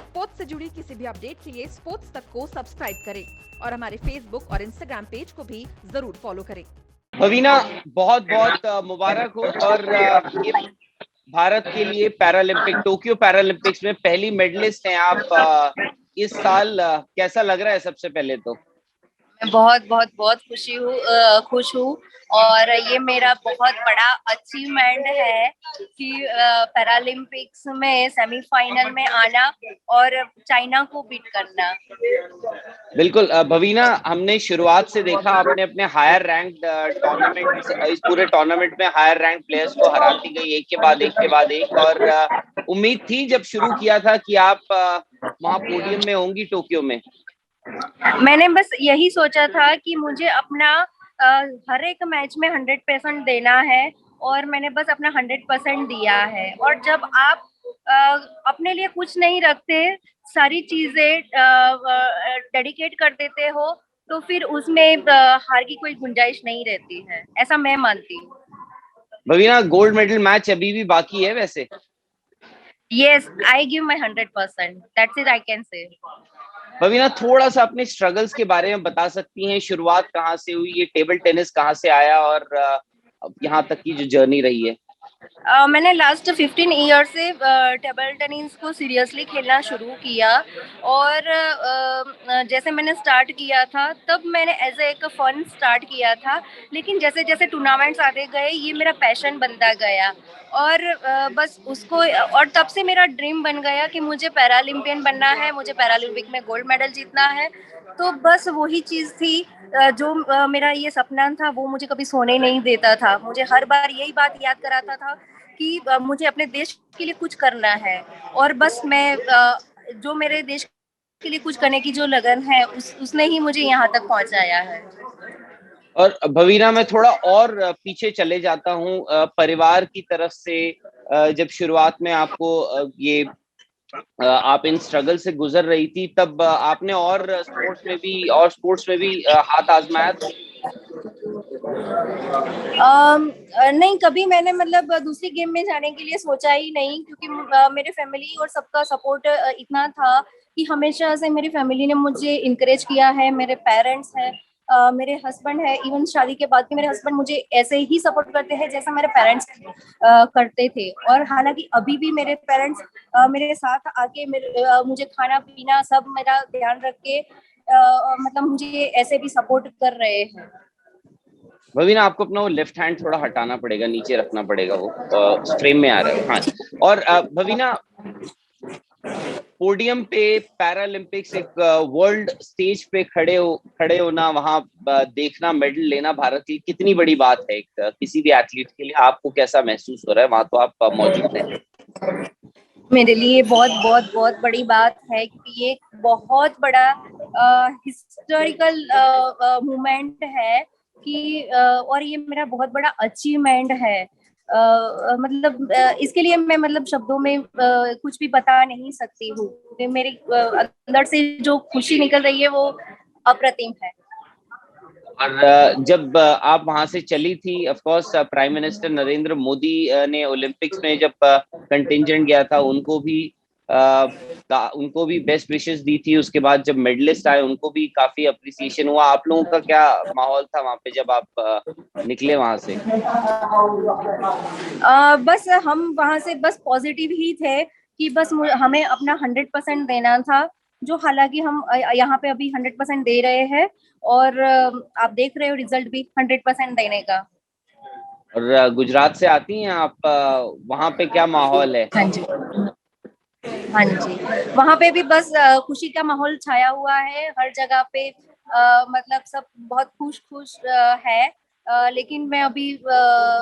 Sports से जुड़ी किसी भी अपडेट के लिए स्पोर्ट्स तक को सब्सक्राइब करें और हमारे फेसबुक और इंस्टाग्राम पेज को भी जरूर फॉलो करें। भवीना, बहुत बहुत मुबारक हो। और ये भारत के लिए टोक्यो पैरालंपिक्स में पहली मेडलिस्ट हैं आप इस साल। कैसा लग रहा है सबसे पहले तो? मैं बहुत बहुत बहुत खुश हूँ और ये मेरा बहुत बड़ा अचीवमेंट है कि पैरालंपिक्स में सेमीफाइनल में आना और चाइना को बीट करना। बिल्कुल भवीना, हमने शुरुआत से देखा आपने अपने हायर रैंक टूर्नामेंट, इस पूरे टूर्नामेंट में हायर रैंक प्लेयर्स को हराती गई एक के बाद एक के बाद एक। और उम्मीद थी जब शुरू किया था कि आप वहां पोडियम में होंगी टोक्यो में। मैंने बस यही सोचा था कि मुझे अपना हर एक मैच में 100% देना है और मैंने बस अपना 100% दिया है। और जब आप अपने लिए कुछ नहीं रखते, सारी चीजें डेडिकेट कर देते हो, तो फिर उसमें हार की कोई गुंजाइश नहीं रहती है, ऐसा मैं मानती हूँ। भवीना, गोल्ड मेडल मैच अभी भी बाकी है वैसे? Yes, I give my 100%. That's it, I can say. भवीना, थोड़ा सा अपने स्ट्रगल्स के बारे में बता सकती हैं? शुरुआत कहाँ से हुई, ये टेबल टेनिस कहाँ से आया और यहाँ तक की जो जर्नी रही है? मैंने लास्ट 15 ईयर से टेबल टेनिस को सीरियसली खेलना शुरू किया। और जैसे मैंने स्टार्ट किया था तब मैंने एज एक फन स्टार्ट किया था, लेकिन जैसे जैसे टूर्नामेंट्स आते गए ये मेरा पैशन बनता गया। और बस उसको, और तब से मेरा ड्रीम बन गया कि मुझे पैरालंपियन बनना है, मुझे पैरालंपिक में गोल्ड मेडल जीतना है। तो बस वही चीज़ थी जो मेरा ये सपना था, वो मुझे कभी सोने नहीं देता था। मुझे हर बार यही बात याद कराता था कि मुझे अपने देश के लिए कुछ करना है। और बस मैं जो मेरे देश के लिए कुछ करने की जो लगन है उसने ही मुझे यहाँ तक पहुँचाया है। और भवीना, मैं थोड़ा और पीछे चले जाता हूँ। परिवार की तरफ से जब शुरुआत में आपको ये आप इन स्ट्रगल से गुजर रही थी, तब आपने और स्पोर्ट्स में भी हाथ आजमाया था? नहीं, कभी मैंने मतलब दूसरी गेम में जाने के लिए सोचा ही नहीं, क्योंकि मेरे फैमिली और सबका सपोर्ट इतना था कि हमेशा से मेरी फैमिली ने मुझे इनकरेज किया है। मेरे पेरेंट्स हैं, मेरे हस्बैंड है, इवन शादी के बाद भी मेरे हस्बैंड मुझे ऐसे ही सपोर्ट करते हैं जैसा मेरे पेरेंट्स करते थे। और हालांकि अभी भी मेरे पेरेंट्स मेरे साथ आके मुझे खाना पीना सब मेरा ध्यान रख के मतलब मुझे ऐसे भी सपोर्ट कर रहे हैं। भवीना, आपको अपना वो लेफ्ट हैंड थोड़ा हटाना पड़ेगा, नीचे रखना पड़ेगा, वो फ्रेम में आ रहा है। हाँ। और भवीना, पोडियम पे पैरालंपिक्स, एक वर्ल्ड स्टेज पे खड़े होना, वहां देखना, मेडल लेना भारत के लिए कितनी बड़ी बात है किसी भी एथलीट के लिए? आपको कैसा महसूस हो रहा है? वहां तो आप मौजूद हैं। मेरे लिए बहुत बहुत बहुत बड़ी बात है, क्योंकि ये बहुत बड़ा हिस्टोरिकल मूवमेंट है कि और ये मेरा बहुत बड़ा अचीवमेंट है। मतलब इसके लिए मैं मतलब शब्दों में कुछ भी बता नहीं सकती हूँ। मेरे अंदर से जो खुशी निकल रही है वो अप्रतिम है। और जब आप वहां से चली थी, of course prime minister Narendra Modi ने ओलंपिक्स में जब कंटिजेंट गया था, उनको भी बेस्ट विशेस दी थी। उसके बाद जब मेडलिस्ट आए उनको भी काफी अप्रिसिएशन हुआ। आप लोगों का क्या माहौल था वहां पे जब आप निकले वहां से? बस हम वहां से बस पॉजिटिव ही थे कि बस हमें अपना 100% देना था, जो हालांकि हम यहाँ पे अभी 100% दे रहे हैं। और आप देख रहे हो रिजल्ट भी 100% देने का। और गुजरात से आती हैं आप, वहां पे क्या माहौल है? हाँ जी, हाँ जी। वहाँ पे भी बस खुशी का माहौल छाया हुआ है हर जगह पे। मतलब सब बहुत खुश खुश है। लेकिन मैं अभी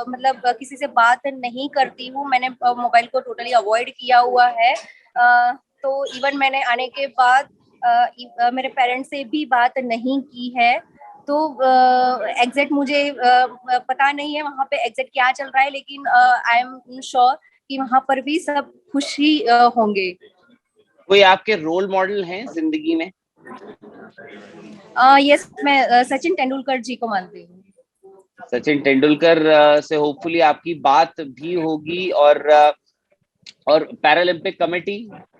मतलब किसी से बात नहीं करती हूँ। मैंने मोबाइल को टोटली अवॉइड किया हुआ है। तो इवन मैंने आने के बाद मेरे पेरेंट्स से भी बात नहीं की है। तो एग्जैक्ट मुझे पता नहीं है वहाँ पे एग्जैक्ट क्या चल रहा है, लेकिन आई एम श्योर कि वहाँ पर भी सब खुश ही होंगे। कोई आपके रोल मॉडल हैं जिंदगी में? यस, मैं सचिन तेंदुलकर जी को मानती हूँ। सचिन तेंदुलकर से होपफुली आपकी बात भी होगी। और पैरालंपिक कमेटी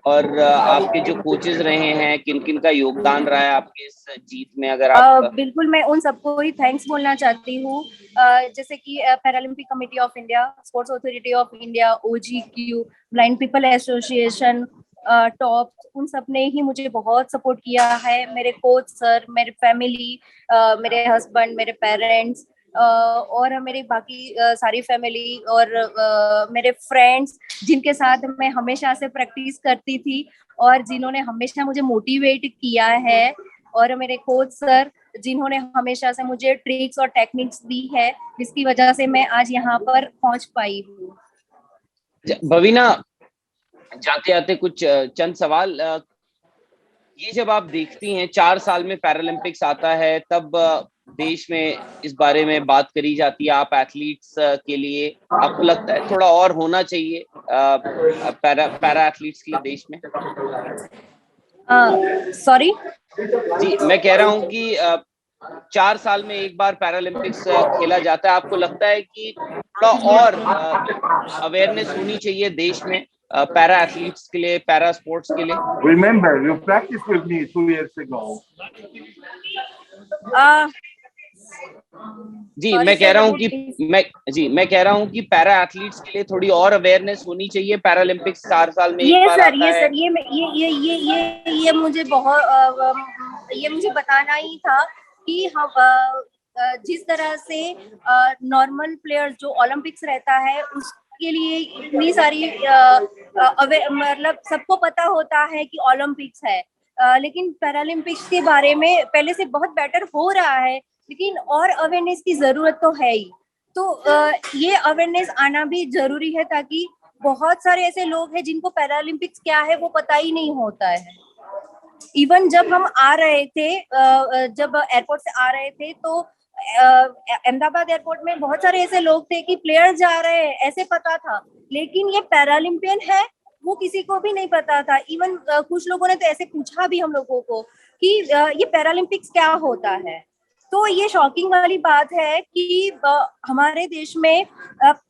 और आपके जो कोचेस रहे हैं, किन किन का योगदान रहा है आपके इस जीत में, अगर आप बिल्कुल मैं उन सबको ही थैंक्स बोलना चाहती हूँ। जैसे कि Paralympic committee of India, sports authority of India, OGQ, blind people association, top, उन सब ने ही मुझे बहुत सपोर्ट किया है। मेरे कोच सर, मेरे फैमिली, मेरे हस्बैंड, मेरे पेरेंट्स, और मेरी बाकी सारी फैमिली और मेरे फ्रेंड्स जिनके साथ मैं हमेशा से प्रैक्टिस करती थी और जिन्होंने हमेशा मुझे मोटिवेट किया है, और मेरे कोच सर जिन्होंने हमेशा से मुझे ट्रिक्स और टेक्निक्स दी है, जिसकी वजह से मैं आज यहाँ पर पहुंच पाई हूँ। भवीना, जाते आते कुछ चंद सवाल, ये जब आप देखती हैं 4 साल में पैरालंपिक्स आता है, तब देश में इस बारे में बात करी जाती है, आप एथलीट्स के लिए आपको लगता है थोड़ा और होना चाहिए पैरा एथलीट्स के लिए देश में? सॉरी जी, मैं कह रहा हूँ कि 4 साल में एक बार पैरालंपिक्स खेला जाता है, आपको लगता है कि थोड़ा और अवेयरनेस होनी चाहिए देश में पैरा एथलीट्स के लिए, पैरा स्पोर्ट्स के लिए? Remember, you practiced with me 2 years ago. जी, मैं कह रहा हूँ कि पैरा एथलीट्स के लिए थोड़ी और अवेयरनेस होनी चाहिए। पैरालंपिक्स 4 साल में एक बार आता है। ये मुझे बहुत ये मुझे बताना ही था कि हम जिस तरह से नॉर्मल प्लेयर जो ओलंपिक्स रहता है उसके लिए इतनी सारी मतलब सबको पता होता है कि ओलंपिक्स है, लेकिन पैरालंपिक्स के बारे में पहले से बहुत बेटर हो रहा है, लेकिन और अवेयरनेस की जरूरत तो है ही। तो ये अवेयरनेस आना भी जरूरी है, ताकि बहुत सारे ऐसे लोग हैं जिनको पैरालंपिक्स क्या है वो पता ही नहीं होता है। इवन जब हम आ रहे थे, जब एयरपोर्ट से आ रहे थे, तो अहमदाबाद एयरपोर्ट में बहुत सारे ऐसे लोग थे कि प्लेयर जा रहे हैं ऐसे पता था, लेकिन ये पैरालंपियन है वो किसी को भी नहीं पता था। इवन कुछ लोगों ने तो ऐसे पूछा भी हम लोगों को कि ये पैरालंपिक्स क्या होता है। तो ये शॉकिंग वाली बात है कि हमारे देश में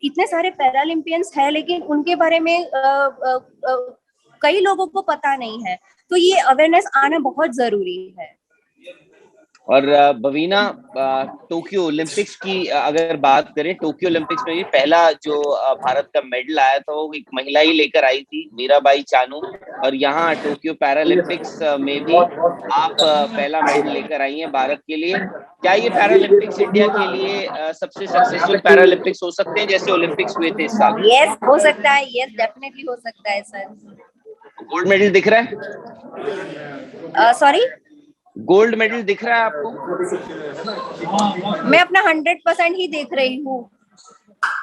इतने सारे पैरालंपियंस हैं, लेकिन उनके बारे में कई लोगों को पता नहीं है। तो ये अवेयरनेस आना बहुत जरूरी है। और भवीना, टोक्यो ओलंपिक्स की अगर बात करें, टोक्यो ओलंपिक्स में भी पहला जो भारत का मेडल आया था वो एक महिला ही लेकर आई थी, मीराबाई चानू, और यहाँ टोक्यो पैरालंपिक्स में भी आप पहला मेडल लेकर आई हैं भारत के लिए। क्या ये पैरालंपिक्स इंडिया के लिए सबसे सक्सेसफुल पैरालंपिक्स हो सकते हैं जैसे ओलंपिक्स हुए थे इस साल? यस, हो सकता है। यस, डेफिनेटली हो सकता है सर। गोल्ड मेडल दिख रहा है? सॉरी, गोल्ड मेडल दिख रहा है आपको? मैं अपना 100% ही देख रही हूँ।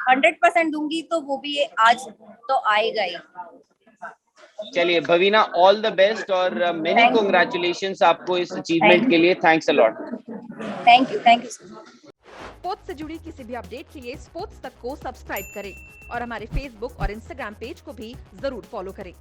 100% दूंगी तो वो भी आज तो आएगा ही। चलिए भवीना, ऑल द बेस्ट और मेनी कांग्रेचुलेशंस आपको इस अचीवमेंट के लिए। Thanks a lot. Thank you sports से जुड़ी किसी भी अपडेट के लिए स्पोर्ट्स तक को सब्सक्राइब करें और हमारे फेसबुक और इंस्टाग्राम पेज को भी जरूर फॉलो करें।